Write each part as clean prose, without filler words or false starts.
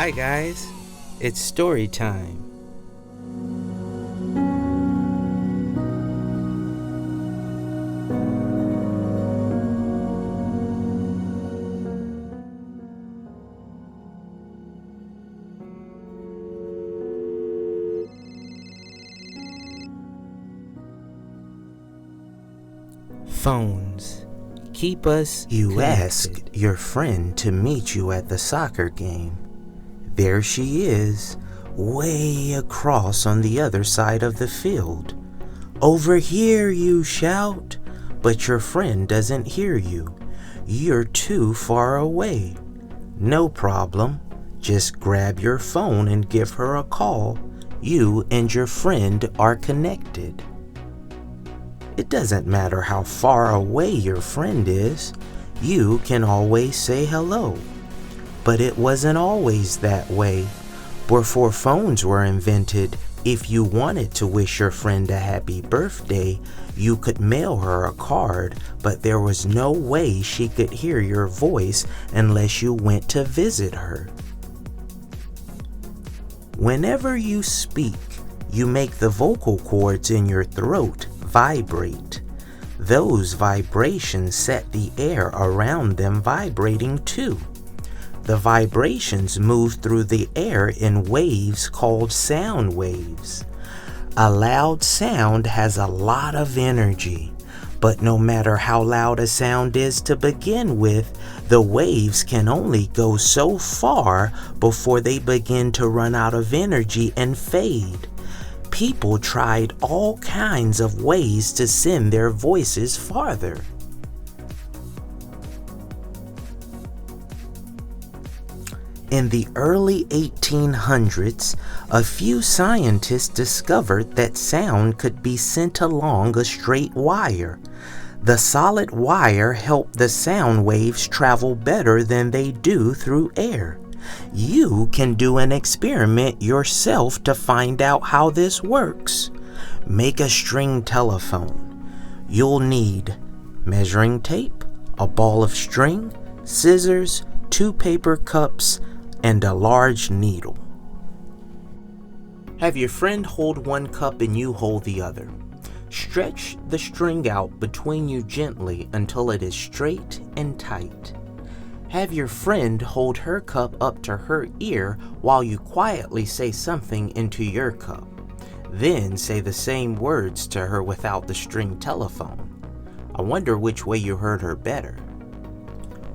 Hi guys, it's story time. Phones keep us You connected. asked your friend to meet you at the soccer game. There she is, way across on the other side of the field. Over here, you shout, but your friend doesn't hear you. You're too far away. No problem. Just grab your phone and give her a call. You and your friend are connected. It doesn't matter how far away your friend is, you can always say hello. But it wasn't always that way. Before phones were invented, if you wanted to wish your friend a happy birthday, you could mail her a card, but there was no way she could hear your voice unless you went to visit her. Whenever you speak, you make the vocal cords in your throat vibrate. Those vibrations set the air around them vibrating too. The vibrations move through the air in waves called sound waves. A loud sound has a lot of energy, but no matter how loud a sound is to begin with, the waves can only go so far before they begin to run out of energy and fade. People tried all kinds of ways to send their voices farther. In the early 1800s, a few scientists discovered that sound could be sent along a straight wire. The solid wire helped the sound waves travel better than they do through air. You can do an experiment yourself to find out how this works. Make a string telephone. You'll need measuring tape, a ball of string, scissors, 2 paper cups, and a large needle. Have your friend hold one cup and you hold the other. Stretch the string out between you gently until it is straight and tight. Have your friend hold her cup up to her ear while you quietly say something into your cup. Then say the same words to her without the string telephone. I wonder which way you heard her better.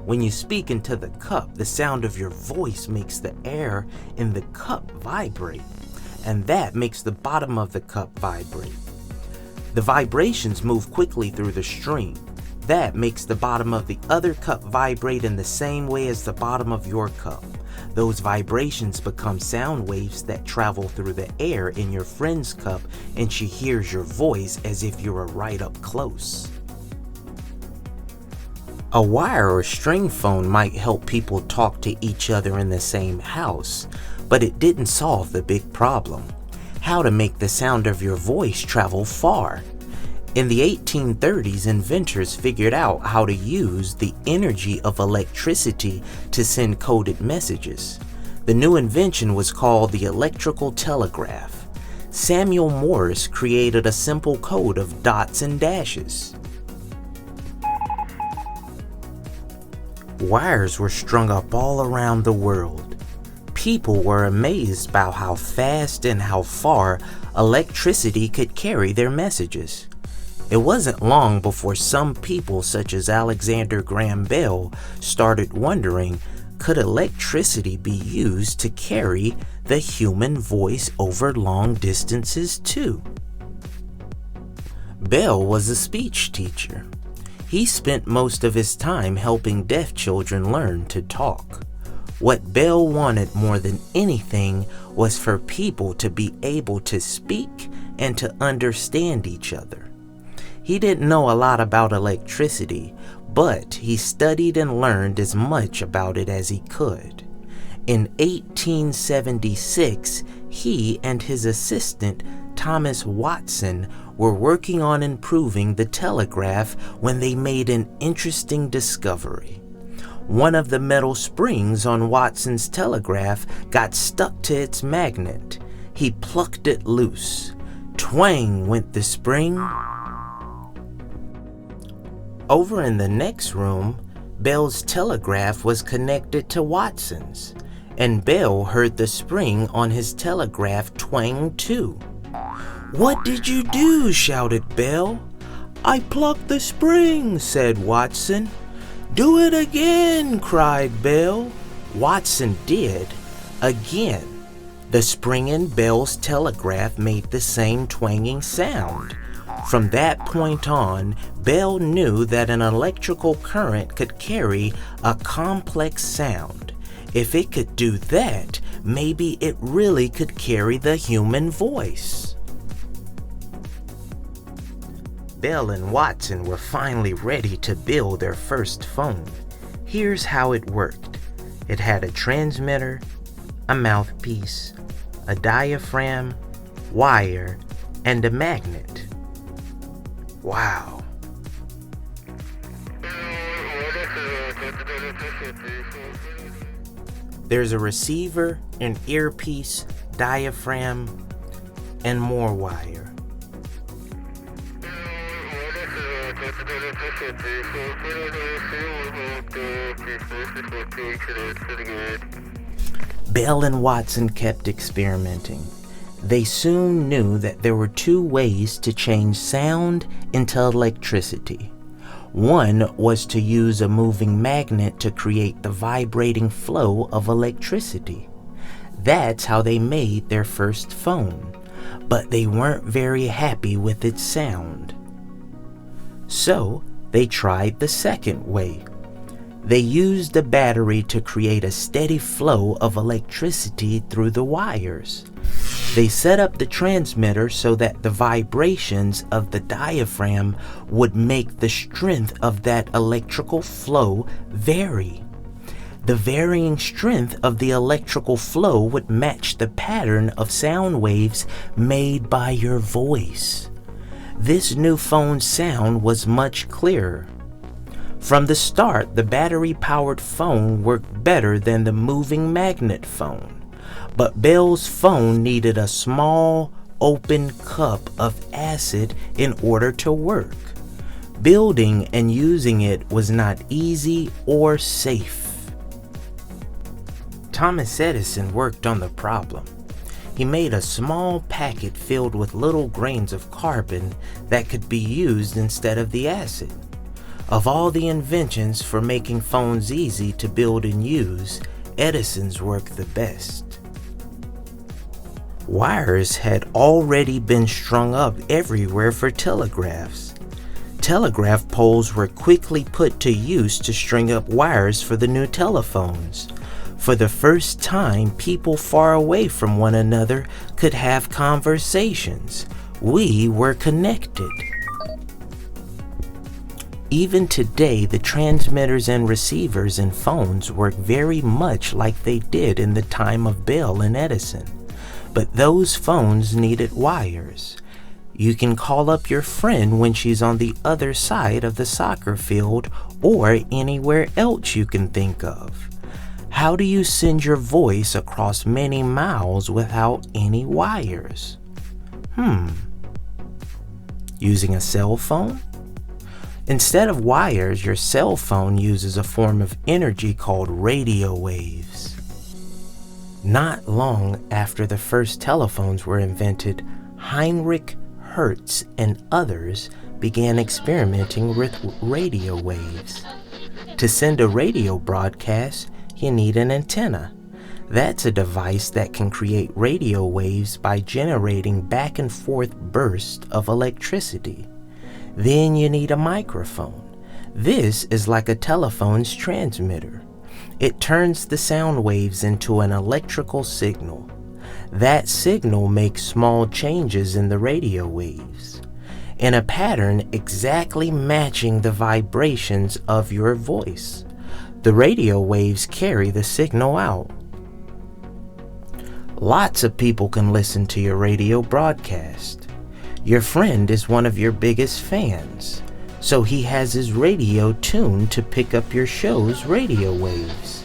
When you speak into the cup, the sound of your voice makes the air in the cup vibrate, and that makes the bottom of the cup vibrate. The vibrations move quickly through the string. That makes the bottom of the other cup vibrate in the same way as the bottom of your cup. Those vibrations become sound waves that travel through the air in your friend's cup, and she hears your voice as if you were right up close. A wire or string phone might help people talk to each other in the same house, but it didn't solve the big problem: how to make the sound of your voice travel far. In the 1830s, inventors figured out how to use the energy of electricity to send coded messages. The new invention was called the electrical telegraph. Samuel Morse created a simple code of dots and dashes. Wires were strung up all around the world. People were amazed by how fast and how far electricity could carry their messages. It wasn't long before some people, such as Alexander Graham Bell, started wondering, could electricity be used to carry the human voice over long distances too? Bell was a speech teacher. He spent most of his time helping deaf children learn to talk. What Bell wanted more than anything was for people to be able to speak and to understand each other. He didn't know a lot about electricity, but he studied and learned as much about it as he could. In 1876, he and his assistant, Thomas Watson, were working on improving the telegraph when they made an interesting discovery. One of the metal springs on Watson's telegraph got stuck to its magnet. He plucked it loose. Twang went the spring. Over in the next room, Bell's telegraph was connected to Watson's, and Bell heard the spring on his telegraph twang too. "What did you do?" shouted Bell. "I plucked the spring," said Watson. "Do it again," cried Bell. Watson did. Again. The spring in Bell's telegraph made the same twanging sound. From that point on, Bell knew that an electrical current could carry a complex sound. If it could do that, maybe it really could carry the human voice. Bell and Watson were finally ready to build their first phone. Here's how it worked. It had a transmitter, a mouthpiece, a diaphragm, wire, and a magnet. Wow. There's a receiver, an earpiece, diaphragm, and more wire. Bell and Watson kept experimenting. They soon knew that there were two ways to change sound into electricity. One was to use a moving magnet to create the vibrating flow of electricity. That's how they made their first phone, but they weren't very happy with its sound. So they tried the second way. They used a battery to create a steady flow of electricity through the wires. They set up the transmitter so that the vibrations of the diaphragm would make the strength of that electrical flow vary. The varying strength of the electrical flow would match the pattern of sound waves made by your voice. This new phone sound was much clearer. From the start, the battery-powered phone worked better than the moving magnet phone. But Bell's phone needed a small, open cup of acid in order to work. Building and using it was not easy or safe. Thomas Edison worked on the problem. He made a small packet filled with little grains of carbon that could be used instead of the acid. Of all the inventions for making phones easy to build and use, Edison's worked the best. Wires had already been strung up everywhere for telegraphs. Telegraph poles were quickly put to use to string up wires for the new telephones. For the first time, people far away from one another could have conversations. We were connected. Even today, the transmitters and receivers in phones work very much like they did in the time of Bell and Edison. But those phones needed wires. You can call up your friend when she's on the other side of the soccer field or anywhere else you can think of. How do you send your voice across many miles without any wires? Using a cell phone? Instead of wires, your cell phone uses a form of energy called radio waves. Not long after the first telephones were invented, Heinrich Hertz and others began experimenting with radio waves. To send a radio broadcast, you need an antenna. That's a device that can create radio waves by generating back and forth bursts of electricity. Then you need a microphone. This is like a telephone's transmitter. It turns the sound waves into an electrical signal. That signal makes small changes in the radio waves, in a pattern exactly matching the vibrations of your voice. The radio waves carry the signal out. Lots of people can listen to your radio broadcast. Your friend is one of your biggest fans. so he has his radio tuned to pick up your show's radio waves.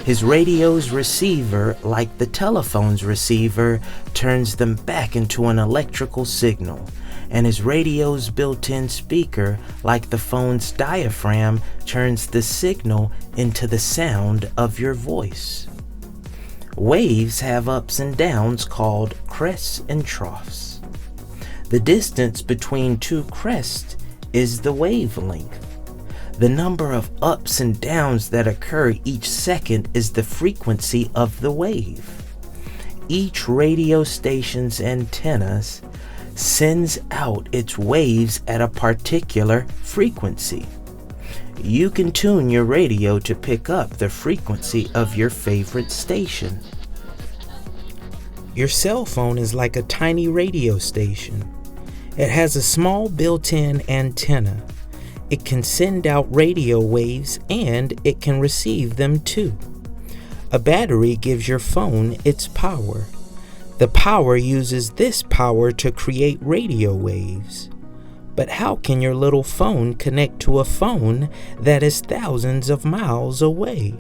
His radio's receiver, like the telephone's receiver, turns them back into an electrical signal, and his radio's built-in speaker, like the phone's diaphragm, turns the signal into the sound of your voice. Waves have ups and downs called crests and troughs. The distance between two crests is the wavelength. The number of ups and downs that occur each second is the frequency of the wave. Each radio station's antennas sends out its waves at a particular frequency. You can tune your radio to pick up the frequency of your favorite station. Your cell phone is like a tiny radio station. It has a small built-in antenna. It can send out radio waves and it can receive them too. A battery gives your phone its power. The power uses this power to create radio waves. But how can your little phone connect to a phone that is thousands of miles away?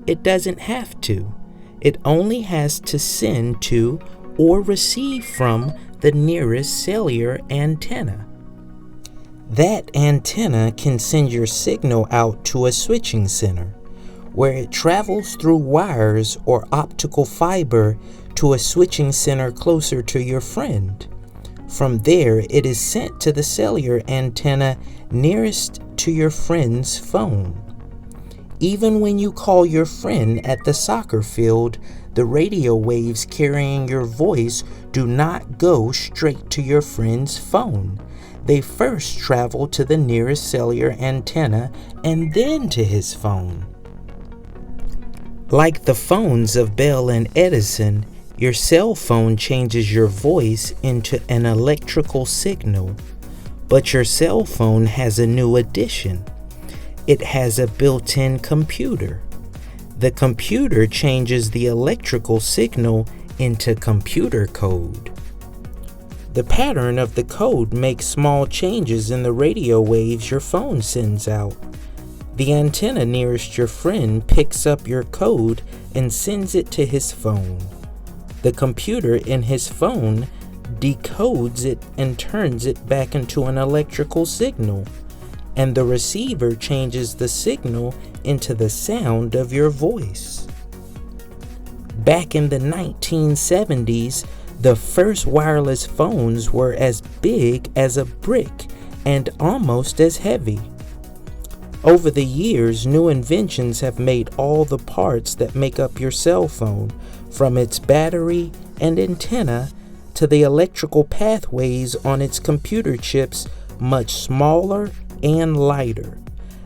It doesn't have to. It only has to send to or receive from the nearest cellular antenna. That antenna can send your signal out to a switching center, where it travels through wires or optical fiber to a switching center closer to your friend. From there, it is sent to the cellular antenna nearest to your friend's phone. Even when you call your friend at the soccer field, the radio waves carrying your voice do not go straight to your friend's phone. They first travel to the nearest cellular antenna and then to his phone. Like the phones of Bell and Edison, your cell phone changes your voice into an electrical signal. But your cell phone has a new addition. It has a built-in computer. The computer changes the electrical signal into computer code. The pattern of the code makes small changes in the radio waves your phone sends out. The antenna nearest your friend picks up your code and sends it to his phone. The computer in his phone decodes it and turns it back into an electrical signal, and the receiver changes the signal into the sound of your voice. Back in the 1970s, the first wireless phones were as big as a brick and almost as heavy. Over the years, new inventions have made all the parts that make up your cell phone, from its battery and antenna to the electrical pathways on its computer chips, much smaller and lighter.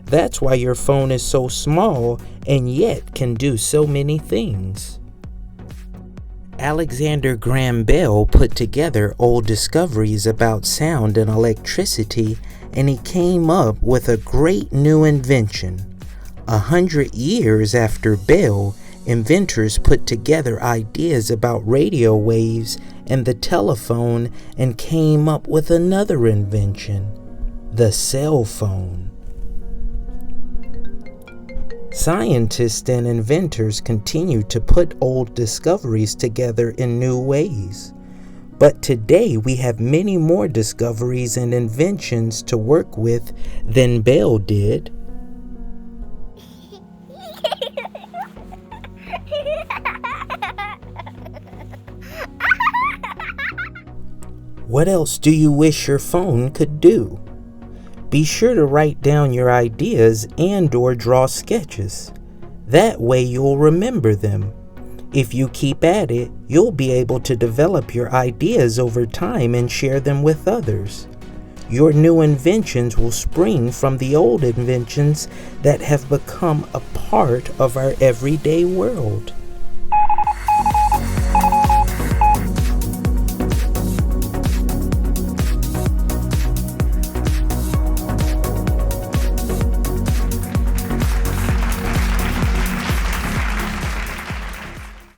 That's why your phone is so small and yet can do so many things. Alexander Graham Bell put together old discoveries about sound and electricity, and he came up with a great new invention. 100 years after Bell, inventors put together ideas about radio waves and the telephone and came up with another invention, the cell phone. Scientists and inventors continue to put old discoveries together in new ways. But today we have many more discoveries and inventions to work with than Bell did. What else do you wish your phone could do? Be sure to write down your ideas and/or draw sketches. That way you'll remember them. If you keep at it, you'll be able to develop your ideas over time and share them with others. Your new inventions will spring from the old inventions that have become a part of our everyday world.